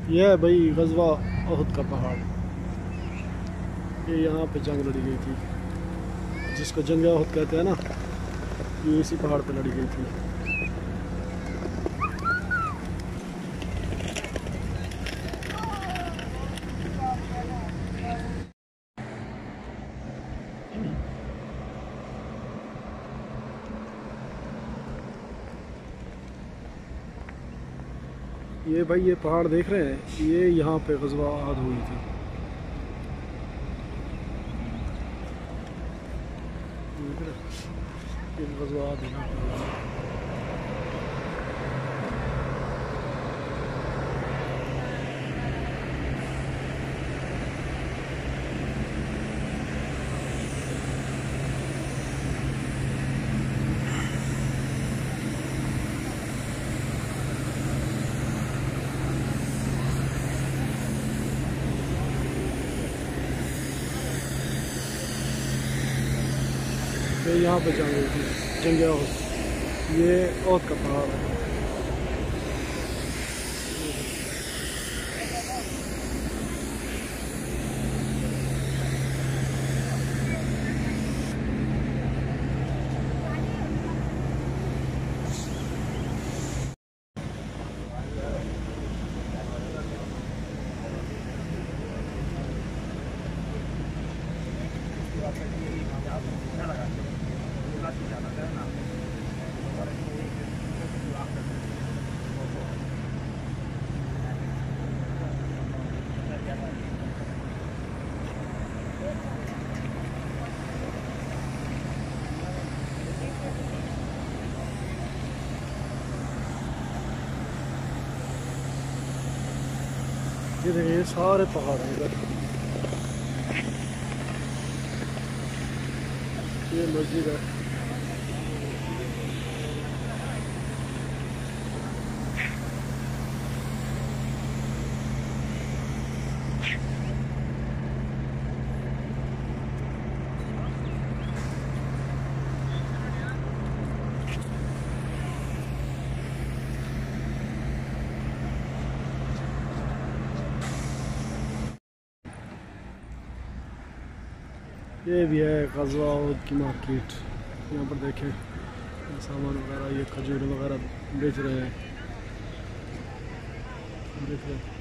यह है भाई ग़ज़वा उहद का पहाड़। ये यहाँ पे जंग लड़ी गई थी, जिसको जंग उहद कहते हैं ना, ये इसी पहाड़ पे लड़ी गई थी। ये भाई ये पहाड़ देख रहे हैं, ये यहाँ पे ग़ज़वा उहद हुई थी। ये ग़ज़वा उहद यहाँ पे हुआ। ये यहाँ पे जंग हुई थी, जंग उहद। ये उहद का पहाड़ है। ये देखिए सारे पहाड़ हैं इधर। ये मस्जिद है। ये भी है ग़ज़वा उहद की मार्केट। यहाँ पर देखें सामान वगैरह, ये खजूर वगैरह बेच रहे हैं, देख रहे हैं।